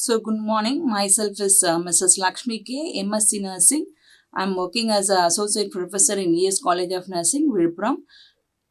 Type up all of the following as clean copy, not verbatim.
So, good morning. Myself is Mrs. Lakshmi K, MSc Nursing. I'm working as an associate professor in ES College of Nursing, Villupuram.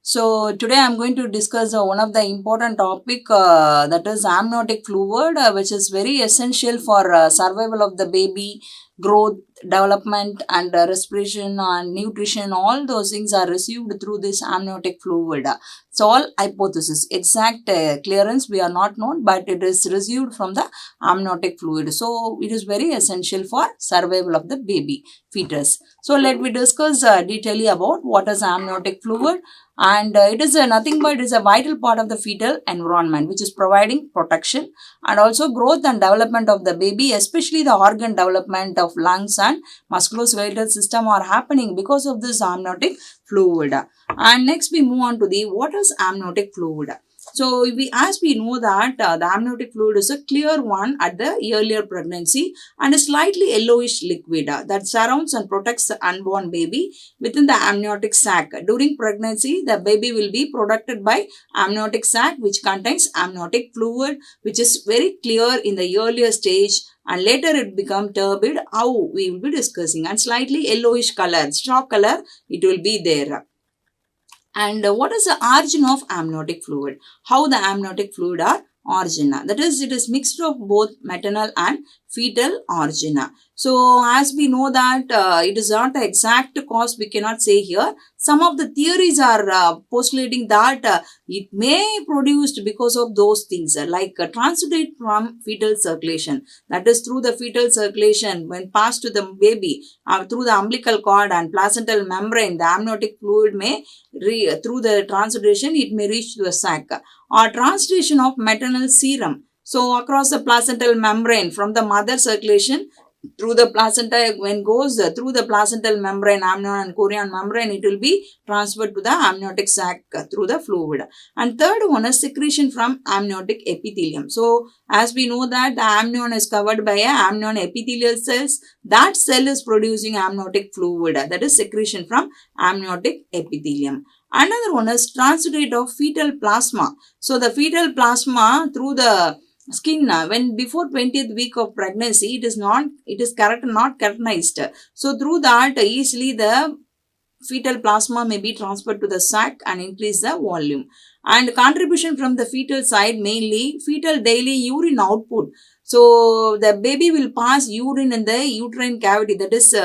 So, today I'm going to discuss one of the important topic that is amniotic fluid, which is very essential for survival of the baby, growth, development, and respiration and nutrition. All those things are received through this amniotic fluid. It's all hypothesis. Exact clearance we are not known, but it is received from the amniotic fluid. So, it is very essential for survival of the baby fetus. So, let me discuss detailedly about what is amniotic fluid, and it is nothing but it is a vital part of the fetal environment which is providing protection and also growth and development of the baby, especially the organ development of lungs and musculoskeletal system are happening because of this amniotic fluid. And next we move on to the what is amniotic fluid. So as we know that the amniotic fluid is a clear one at the earlier pregnancy and a slightly yellowish liquid that surrounds and protects the unborn baby within the amniotic sac. During pregnancy, the baby will be protected by amniotic sac which contains amniotic fluid, which is very clear in the earlier stage, and later it become turbid, how we will be discussing, and slightly yellowish color, straw color, it will be there. And what is the origin of amniotic fluid? How the amniotic fluid are origin? That is, it is mixture of both maternal and fetal origin. So, as we know that it is not the exact cause, we cannot say here. Some of the theories are postulating that it may produced because of those things like transudate from fetal circulation. That is through the fetal circulation when passed to the baby through the umbilical cord and placental membrane, the amniotic fluid may through the transudation it may reach to the sac, or transudation of maternal serum. So across the placental membrane from the mother circulation through the placenta, when goes through the placental membrane, amnion and chorion membrane, it will be transferred to the amniotic sac through the fluid. And third one is secretion from amniotic epithelium. So as we know that the amnion is covered by a amnion epithelial cells, that cell is producing amniotic fluid, that is secretion from amniotic epithelium. Another one is transudate of fetal plasma. So the fetal plasma through the skin, when before 20th week of pregnancy, it is not keratinized. So through that easily the fetal plasma may be transferred to the sac and increase the volume. And contribution from the fetal side, mainly fetal daily urine output. So the baby will pass urine in the uterine cavity, that is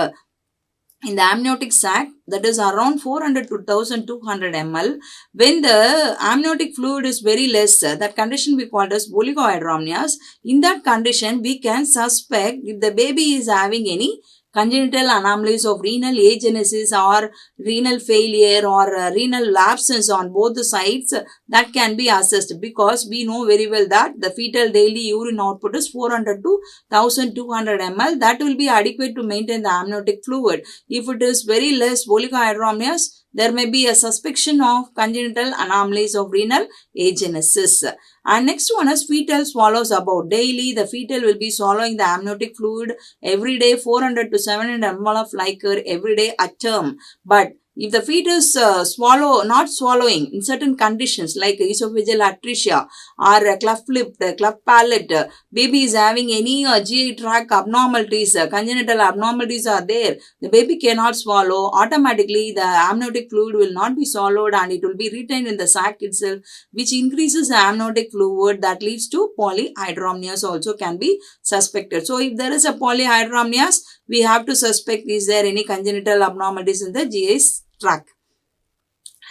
in the amniotic sac, that is around 400 to 1200 ml. When the amniotic fluid is very less, that condition we call as oligohydramnios. In that condition, we can suspect if the baby is having any congenital anomalies of renal agenesis or renal failure or renal absence on both the sides, that can be assessed, because we know very well that the fetal daily urine output is 400 to 1200 ml. That will be adequate to maintain the amniotic fluid. If it is very less oligohydramnios, there may be a suspicion of congenital anomalies of renal agenesis. And next one is fetal swallows about. Daily, the fetal will be swallowing the amniotic fluid every day, 400 to 700 ml of liquor every day at term. But if the fetus not swallowing in certain conditions like esophageal atresia or cleft lip, cleft palate, baby is having any GI tract abnormalities, congenital abnormalities are there, the baby cannot swallow, automatically the amniotic fluid will not be swallowed and it will be retained in the sac itself, which increases the amniotic fluid, that leads to polyhydramnios also can be suspected. So if there is a polyhydramnios, we have to suspect is there any congenital abnormalities in the GI tract.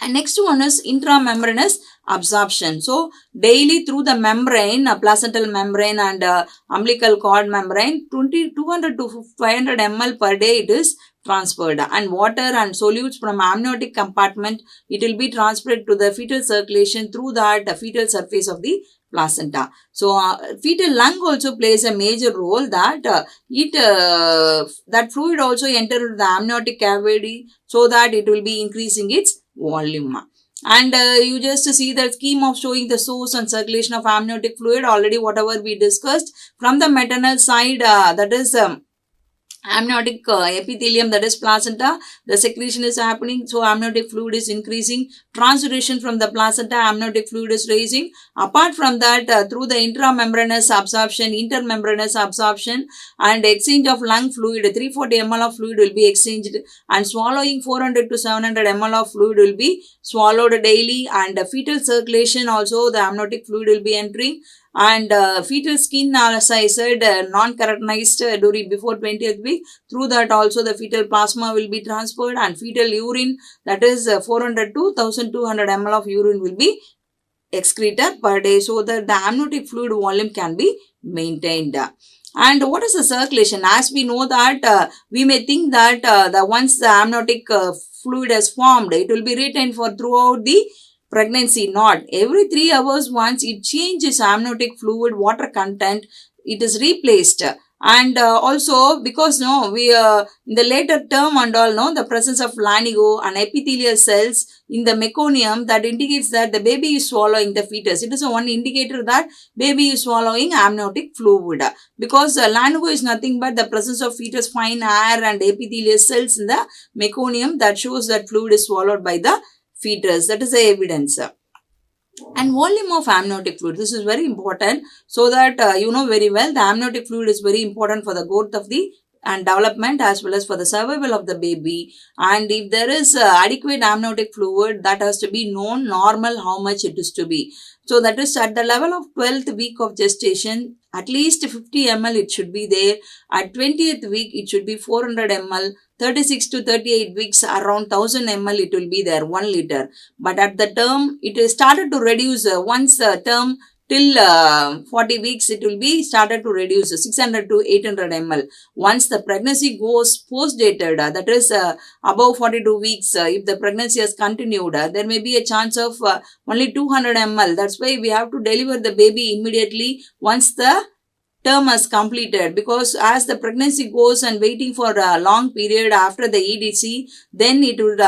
And next one is intramembranous absorption. So daily through the membrane, placental membrane and umbilical cord membrane, 200 to 500 ml per day it is transferred, and water and solutes from amniotic compartment, it will be transferred to the fetal circulation through that fetal surface of the placenta. So fetal lung also plays a major role, that that fluid also enter the amniotic cavity so that it will be increasing its volume. And you just see the scheme of showing the source and circulation of amniotic fluid, already whatever we discussed. From the maternal side, that is amniotic epithelium, that is placenta, the secretion is happening, so amniotic fluid is increasing, translation from the placenta, amniotic fluid is raising. Apart from that, through the intramembranous absorption, intermembranous absorption and exchange of lung fluid, 340 ml of fluid will be exchanged, and swallowing 400 to 700 ml of fluid will be swallowed daily, and fetal circulation also the amniotic fluid will be entering. And fetal skin, as I said, non-keratinized during before 20th week. Through that also the fetal plasma will be transferred, and fetal urine, that is 400 to 1200 ml of urine will be excreted per day, so that the amniotic fluid volume can be maintained. And what is the circulation? As we know that we may think that the once the amniotic fluid has formed, it will be retained for throughout the pregnancy. Not every 3 hours once it changes amniotic fluid water content, it is replaced. And also because no we in the later term and all, no, the presence of lanigo and epithelial cells in the meconium, that indicates that the baby is swallowing the fetus. It is one indicator that baby is swallowing amniotic fluid, because lanigo is nothing but the presence of fetus fine air and epithelial cells in the meconium, that shows that fluid is swallowed by the fetus. That is the evidence. And volume of amniotic fluid, this is very important, so that you know very well the amniotic fluid is very important for the growth of the and development as well as for the survival of the baby. And if there is adequate amniotic fluid, that has to be known normal how much it is to be. So that is at the level of 12th week of gestation, at least 50 ml it should be there. At 20th week it should be 400 ml. 36 to 38 weeks, around 1000 ml it will be there, 1 liter. But at the term, it is started to reduce. Once term till 40 weeks, it will be started to reduce 600 to 800 ml. Once the pregnancy goes post-dated, that is above 42 weeks, if the pregnancy has continued, there may be a chance of only 200 ml. That's why we have to deliver the baby immediately once the term has completed, because as the pregnancy goes and waiting for a long period after the EDC, then it would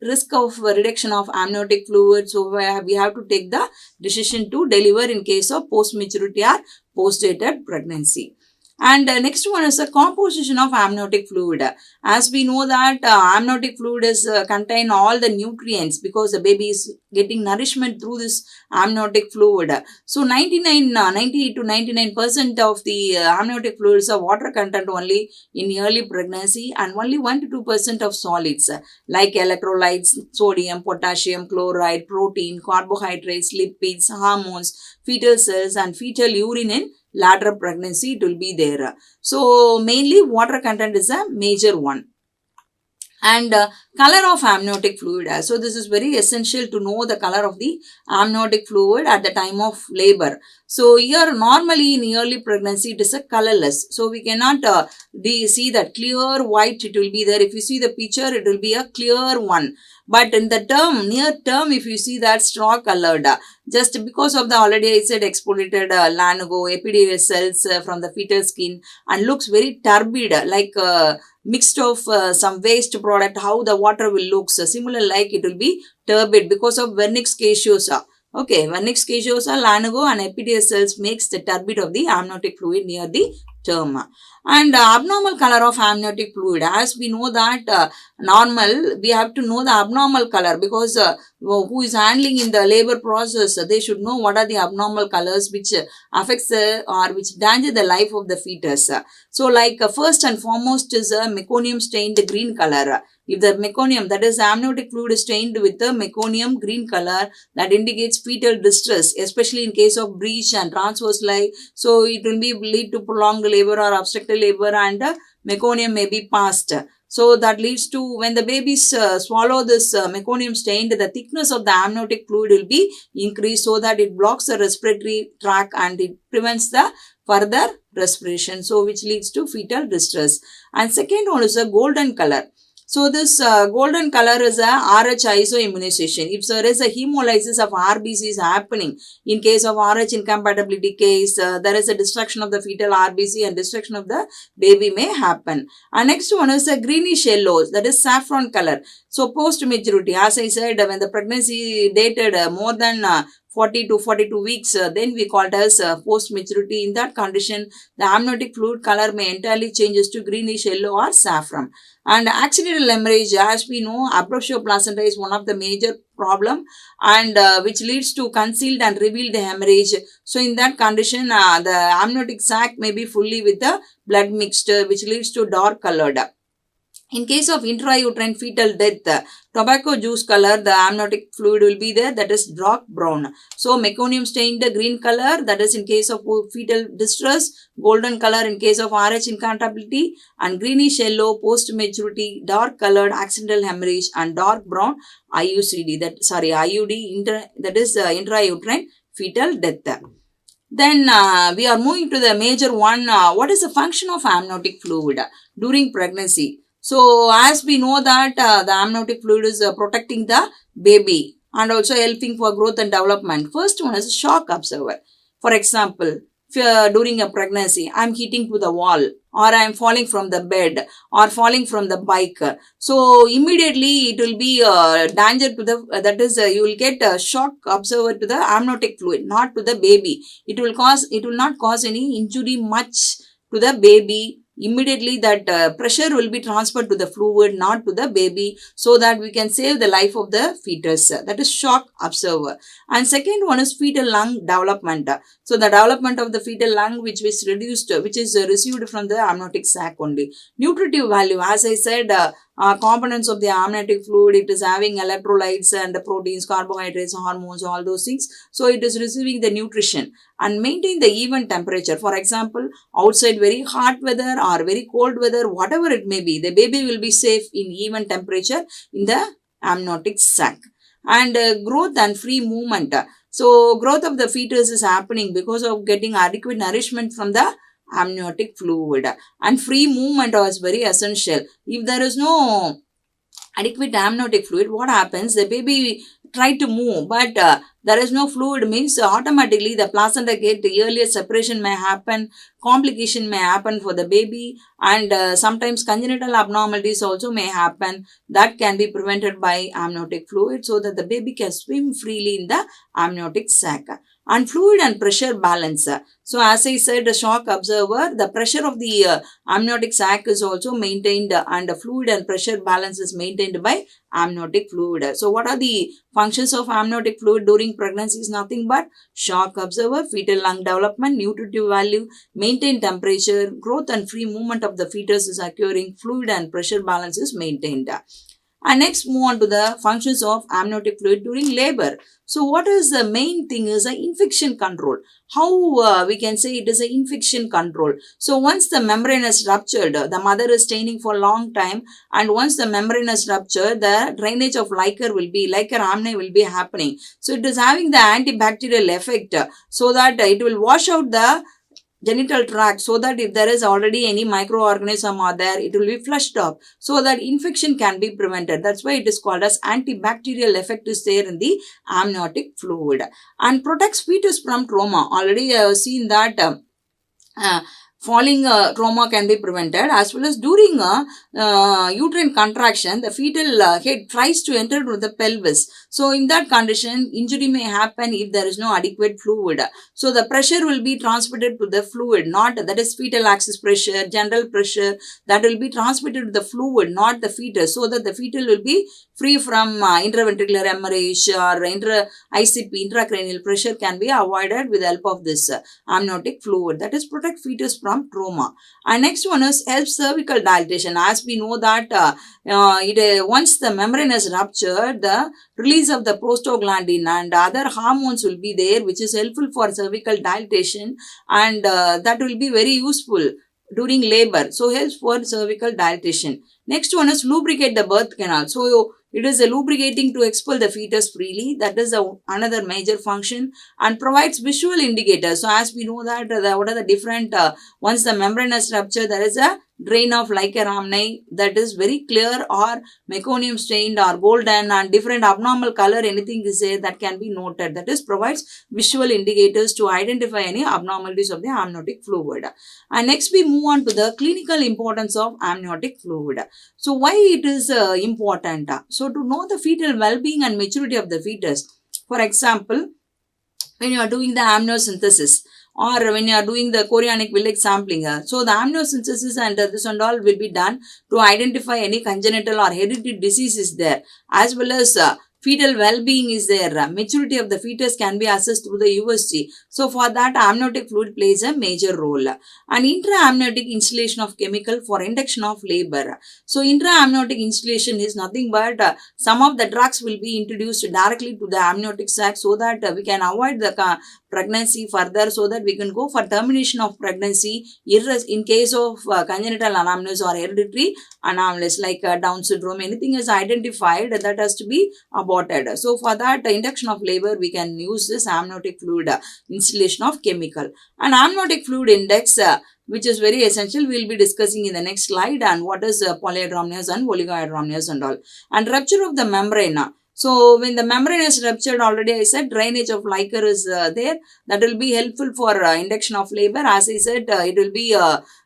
risk of reduction of amniotic fluid. So we have to take the decision to deliver in case of post-maturity or post-dated pregnancy. And next one is the composition of amniotic fluid. As we know that amniotic fluid is contain all the nutrients, because the baby is getting nourishment through this amniotic fluid. So 98 to 99% of the amniotic fluids are water content only in early pregnancy, and only 1 to 2% of solids like electrolytes, sodium, potassium, chloride, protein, carbohydrates, lipids, hormones, fetal cells and fetal urine in later pregnancy it will be there. So mainly water content is a major one. And color of amniotic fluid. So this is very essential to know the color of the amniotic fluid at the time of labor. So here normally in early pregnancy it is a colorless. So we cannot see that clear white it will be there. If you see the picture it will be a clear one. But in the term, near term, if you see that straw colored, just because of the already I said exfoliated lanigo, epithelial cells from the fetal skin, and looks very turbid, like mixed of some waste product, how the water will look. So similar like it will be turbid because of vernix caseosa. Okay, vernix caseosa, lanigo and epithelial cells makes the turbid of the amniotic fluid near the term. And abnormal color of amniotic fluid, as we know that normal, we have to know the abnormal color, because who is handling in the labor process, they should know what are the abnormal colors which affects or which danger the life of the fetus. So like first and foremost is a meconium stained green color. If the meconium, that is amniotic fluid, is stained with the meconium green color, that indicates fetal distress, especially in case of breech and transverse lie. So it will be lead to prolonged labor or obstructed labor, and meconium may be passed. So that leads to, when the babies swallow this meconium stained, the thickness of the amniotic fluid will be increased, so that it blocks the respiratory tract and it prevents the further respiration, so which leads to fetal distress. And second one is a golden color. So this golden color is a RH isoimmunization. If there is a hemolysis of RBC is happening, in case of RH incompatibility case, there is a destruction of the fetal RBC and destruction of the baby may happen. And next one is a greenish yellow, that is saffron color. So post maturity, as I said, when the pregnancy dated more than 40 to 42 weeks, then we call it as post maturity. In that condition, the amniotic fluid color may entirely changes to greenish yellow or saffron. And accidental hemorrhage, as we know, abruptio placenta is one of the major problem, and which leads to concealed and revealed hemorrhage. So in that condition, the amniotic sac may be fully with the blood mixed, which leads to dark colored. In case of intrauterine fetal death, tobacco juice color, the amniotic fluid will be there, that is dark brown. So meconium stained green color, that is in case of fetal distress, golden color in case of RH incompatibility, and greenish yellow post maturity, dark colored accidental hemorrhage, and dark brown IUD, that is intrauterine fetal death. Then we are moving to the major one. What is the function of amniotic fluid during pregnancy? So as we know that the amniotic fluid is protecting the baby and also helping for growth and development. First one is shock absorber. For example, if, during a pregnancy, I am hitting to the wall, or I am falling from the bed, or falling from the bike. So immediately it will be danger to the, that is you will get a shock absorber to the amniotic fluid, not to the baby. It will not cause any injury much to the baby. Immediately that pressure will be transferred to the fluid, not to the baby, so that we can save the life of the fetus. That is shock absorber. And second one is fetal lung development. So the development of the fetal lung, which is received from the amniotic sac only. Nutritive value, as I said, components of the amniotic fluid, it is having electrolytes and proteins, carbohydrates, hormones, all those things. So it is receiving the nutrition and maintain the even temperature. For example, outside very hot weather or very cold weather, whatever it may be, the baby will be safe in even temperature in the amniotic sac. And growth and free movement. So growth of the fetus is happening because of getting adequate nourishment from the amniotic fluid, and free movement is very essential. If there is no adequate amniotic fluid, what happens? The baby try to move, but there is no fluid, means automatically the placenta get earlier separation may happen, complication may happen for the baby, and sometimes congenital abnormalities also may happen. That can be prevented by amniotic fluid, so that the baby can swim freely in the amniotic sac. And fluid and pressure balance. So as I said, the shock absorber, the pressure of the amniotic sac is also maintained, and the fluid and pressure balance is maintained by amniotic fluid. So what are the functions of amniotic fluid during pregnancy? Is nothing but shock absorber, fetal lung development, nutritive value, maintain temperature, growth and free movement of the fetus is occurring, fluid and pressure balance is maintained. And next move on to the functions of amniotic fluid during labor. So what is the main thing is the infection control. How we can say it is an infection control. So once the membrane is ruptured, the mother is staining for a long time, and once the membrane is ruptured, the drainage of liquor amni will be happening. So it is having the antibacterial effect, so that it will wash out the genital tract, so that if there is already any microorganism or there, it will be flushed off, so that infection can be prevented. That's why it is called as antibacterial effect is there in the amniotic fluid. And protects fetus from trauma. Already I have seen that falling trauma can be prevented, as well as during uterine contraction, the fetal head tries to enter into the pelvis. So in that condition, injury may happen if there is no adequate fluid. So the pressure will be transmitted to the fluid, not, that is fetal axis pressure, general pressure, that will be transmitted to the fluid, not the fetus, so that the fetal will be free from intraventricular hemorrhage or ICP, intracranial pressure can be avoided with the help of this amniotic fluid. That is protect fetus from trauma. And next one is helps cervical dilatation. As we know that once the membrane is ruptured, the release of the prostaglandin and other hormones will be there, which is helpful for cervical dilatation, and that will be very useful during labor. So helps for cervical dilatation. Next one is lubricate the birth canal. So it is a lubricating to expel the fetus freely. That is another major function, and provides visual indicators. So as we know that what are the different, once the membrane is ruptured, there is a drain of Licher amni that is very clear, or meconium stained or golden, and different abnormal color, anything is there that can be noted. That is provides visual indicators to identify any abnormalities of the amniotic fluid. And next we move on to the clinical importance of amniotic fluid. So why it is important? So to know the fetal well-being and maturity of the fetus. For example, when you are doing the amniocentesis or when you are doing the chorionic village sampling. So the amniocentesis and this and all will be done to identify any congenital or hereditary disease is there, as well as fetal well-being is there. Maturity of the fetus can be assessed through the USG. So for that, amniotic fluid plays a major role. And intra-amniotic instillation of chemical for induction of labor. So intra-amniotic instillation is nothing but some of the drugs will be introduced directly to the amniotic sac so that we can avoid the pregnancy further, so that we can go for termination of pregnancy in case of congenital anomalies or hereditary anomalies like Down syndrome. Anything is identified that has to be aborted. So for that induction of labor, we can use this amniotic fluid instillation of chemical. And amniotic fluid index, which is very essential, we will be discussing in the next slide, and what is polyhydramnios and oligohydramnios and all. And rupture of the membrane. So when the membrane is ruptured, already I said drainage of liquor is there. That will be helpful for induction of labor. As I said, it will be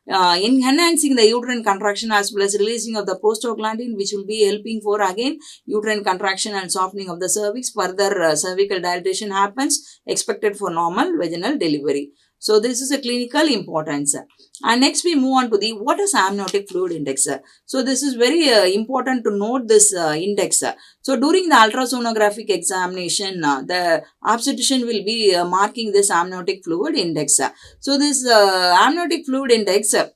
enhancing the uterine contraction as well as releasing of the prostaglandin, which will be helping for again uterine contraction and softening of the cervix. Further cervical dilatation happens, expected for normal vaginal delivery. So this is a clinical importance. And next we move on to the what is amniotic fluid index. So this is very important to note this index. So during the ultrasonographic examination, the obstetrician will be marking this amniotic fluid index. So this amniotic fluid index, it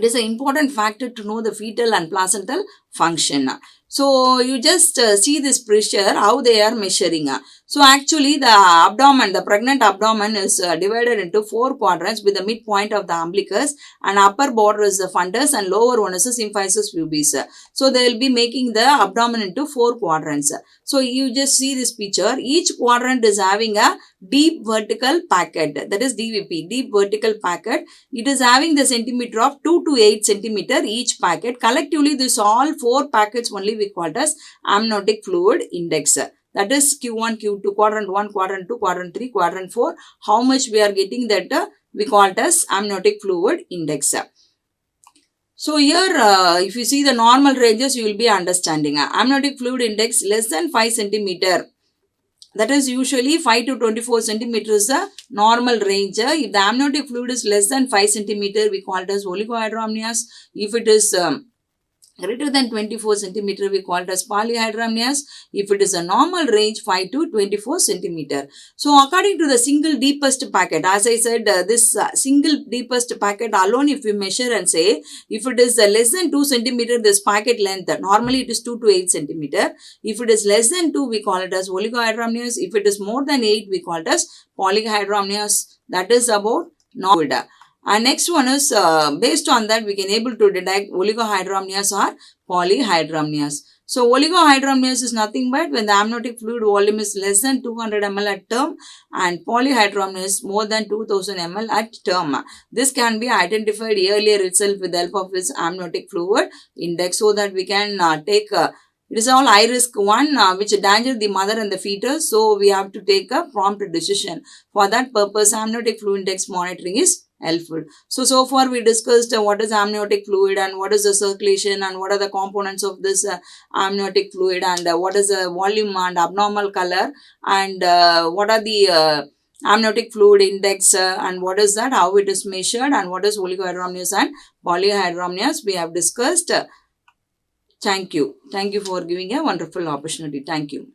is an important factor to know the fetal and placental function. So you just see this pressure, how they are measuring. So actually the abdomen, the pregnant abdomen is divided into 4 quadrants with the midpoint of the umbilicus, and upper border is the fundus and lower one is the symphysis pubis. So they will be making the abdomen into 4 quadrants. So you just see this picture. Each quadrant is having a deep vertical packet, that is DVP, deep vertical packet. It is having the centimeter of 2 to 8 centimeter each packet. Collectively this all 4 packets only we call it as amniotic fluid index. That is Q1, Q2, quadrant 1, quadrant 2, quadrant 3, quadrant 4. How much we are getting, that we call it as amniotic fluid index. So here if you see the normal ranges, you will be understanding. Amniotic fluid index less than 5 centimeter. That is usually 5 to 24 centimeters the normal range. If the amniotic fluid is less than 5 centimeter, we call it as oligohydramnios. If it is greater than 24 centimeter, we call it as polyhydramnios. If it is a normal range, 5 to 24 centimeter. So according to the single deepest packet, as I said, this single deepest packet alone, if we measure and say, if it is less than 2 centimeter, this packet length, normally it is 2 to 8 centimeter. If it is less than 2, we call it as oligohydramnios. If it is more than 8, we call it as polyhydramnios. That is about normal. And next one is based on that we can able to detect oligohydramnios or polyhydramnios. So oligohydramnios is nothing but when the amniotic fluid volume is less than 200 ml at term, and polyhydramnios more than 2000 ml at term. This can be identified earlier itself with the help of this amniotic fluid index, so that we can take it is all high risk one which danger the mother and the fetus. So we have to take a prompt decision. For that purpose, amniotic fluid index monitoring is helpful. So far we discussed what is amniotic fluid and what is the circulation and what are the components of this amniotic fluid, and what is the volume and abnormal color, and what are the amniotic fluid index and what is that, how it is measured, and what is oligohydramnios and polyhydramnios we have discussed. Thank you. Thank you for giving a wonderful opportunity. Thank you.